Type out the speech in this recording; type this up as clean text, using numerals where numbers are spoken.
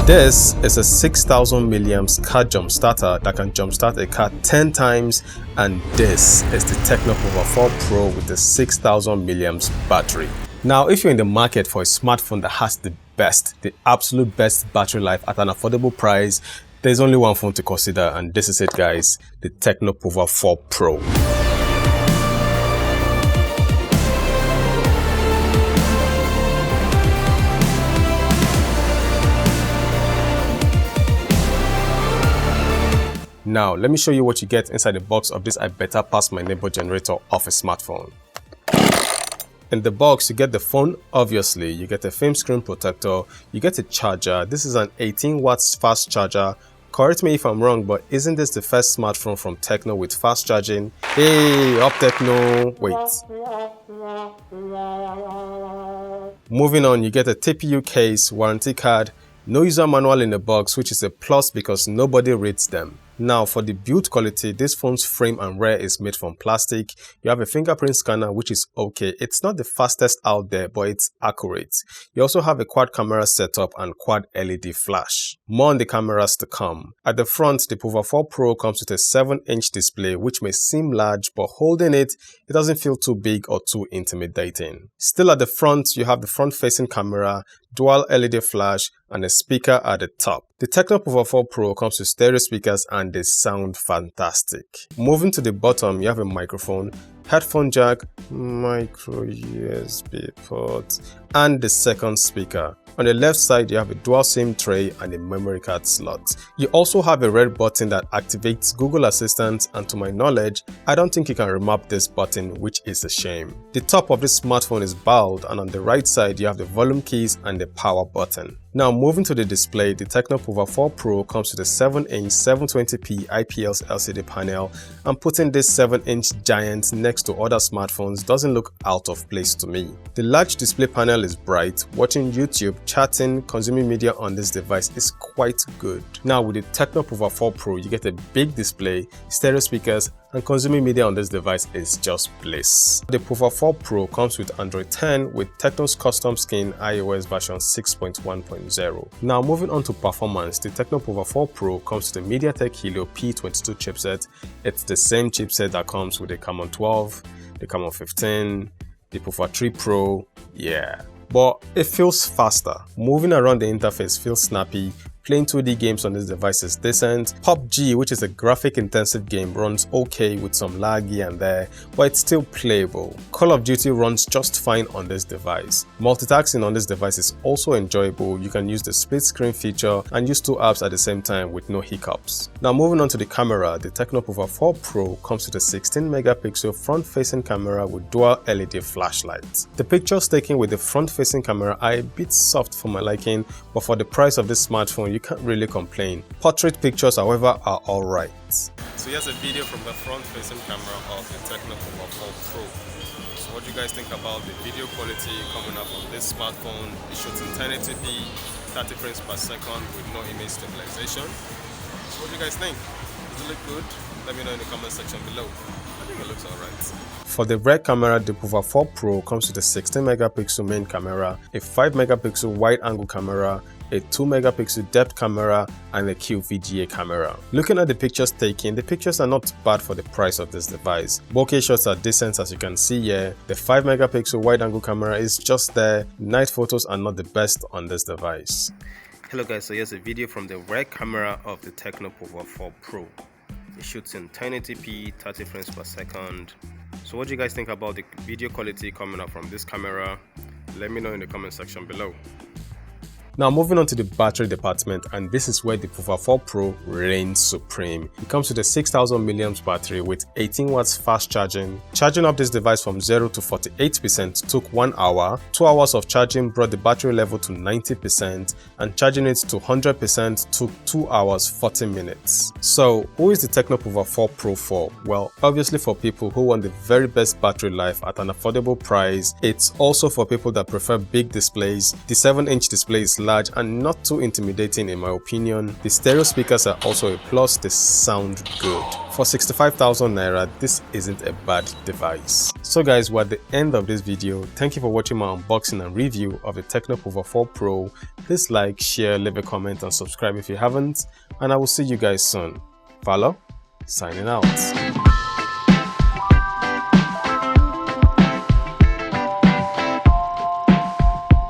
This is a 6000 milliamps car jump starter that can jumpstart a car 10 times, and this is the TECNO Pouvoir 4 Pro with a 6000 milliamps battery. Now, if you're in the market for a smartphone that has the absolute best battery life at an affordable price, there's only one phone to consider, and this is it, guys, the TECNO Pouvoir 4 Pro. Now, let me show you what you get inside the box of this I Better Pass My Neighbor generator of a smartphone. In the box, you get the phone, obviously, you get a film screen protector, you get a charger. This is an 18 watts fast charger. Correct me if I'm wrong, but isn't this the first smartphone from Tecno with fast charging? Hey, up Tecno! Wait. Moving on, you get a TPU case, warranty card, no user manual in the box, which is a plus because nobody reads them. Now, for the build quality, this phone's frame and rear is made from plastic. You have a fingerprint scanner, which is okay. It's not the fastest out there, but it's accurate. You also have a quad camera setup and quad LED flash. More on the cameras to come. At the front, the Pouvoir 4 Pro comes with a 7-inch display, which may seem large, but holding it doesn't feel too big or too intimidating. Still at the front, you have the front-facing camera, dual LED flash, and a speaker at the top. The TECNO Pouvoir 4 Pro comes with stereo speakers and they sound fantastic. Moving to the bottom, you have a microphone, headphone jack, micro USB port, and the second speaker. On the left side, you have a dual SIM tray and a memory card slot. You also have a red button that activates Google Assistant, and to my knowledge, I don't think you can remap this button, which is a shame. The top of this smartphone is bowed, and on the right side, you have the volume keys and the power button. Now, moving to the display, the TECNO Pouvoir 4 Pro comes with a 7-inch 720p IPS LCD panel, and putting this 7-inch giant next to other smartphones doesn't look out of place to me. The large display panel is bright. Watching YouTube, chatting, consuming media on this device is quite good. Now, with the TECNO Pouvoir 4 Pro, you get a big display, stereo speakers, and consuming media on this device is just bliss. The Pouvoir 4 Pro comes with Android 10 with Tecno's custom skin iOS version 6.1.0. Now, moving on to performance, the TECNO Pouvoir 4 Pro comes with the MediaTek Helio P22 chipset. It's the same chipset that comes with the Camon 12, the Camon 15, the Pouvoir 3 Pro, yeah. But it feels faster. Moving around the interface feels snappy. Playing 2D games on this device is decent. PUBG, which is a graphic-intensive game, runs okay with some lag here and there, but it's still playable. Call of Duty runs just fine on this device. Multitasking on this device is also enjoyable. You can use the split screen feature and use two apps at the same time with no hiccups. Now, moving on to the camera, the TECNO Pouvoir 4 Pro comes with a 16-megapixel front-facing camera with dual LED flashlights. The pictures taken with the front-facing camera are a bit soft for my liking, but for the price of this smartphone, you can't really complain. Portrait pictures, however, are alright. So here's a video from the front-facing camera of the TECNO Pouvoir 4 Pro. So what do you guys think about the video quality coming up on this smartphone? It shoots in 1080p, 30 frames per second with no image stabilization. So what do you guys think? Does it look good? Let me know in the comment section below. I think it looks alright. For the rear camera, the Pouvoir 4 Pro comes with a 16-megapixel main camera, a 5-megapixel wide-angle camera, a 2-megapixel depth camera, and a QVGA camera. Looking at the pictures taken, the pictures are not bad for the price of this device. Bokeh shots are decent, as you can see here. The 5-megapixel wide-angle camera is just there. Night photos are not the best on this device. Hello guys, so here's a video from the rear camera of the TECNO Pouvoir 4 Pro. It shoots in 1080p, 30 frames per second. So what do you guys think about the video quality coming up from this camera? Let me know in the comment section below. Now, moving on to the battery department, and this is where the Pouvoir 4 Pro reigns supreme. It comes with a 6000 milliamps battery with 18 watts fast charging. Charging up this device from 0 to 48% took 1 hour. 2 hours of charging brought the battery level to 90%, and charging it to 100% took 2 hours 40 minutes. So, who is the TECNO Pouvoir 4 Pro for? Well, obviously for people who want the very best battery life at an affordable price. It's also for people that prefer big displays. The 7-inch display is large and not too intimidating in my opinion. The stereo speakers are also a plus, they sound good. For 65,000 naira, this isn't a bad device. So guys, we're at the end of this video. Thank you for watching my unboxing and review of the TECNO Pouvoir 4 Pro. Please like, share, leave a comment and subscribe if you haven't, and I will see you guys soon. Follow, signing out.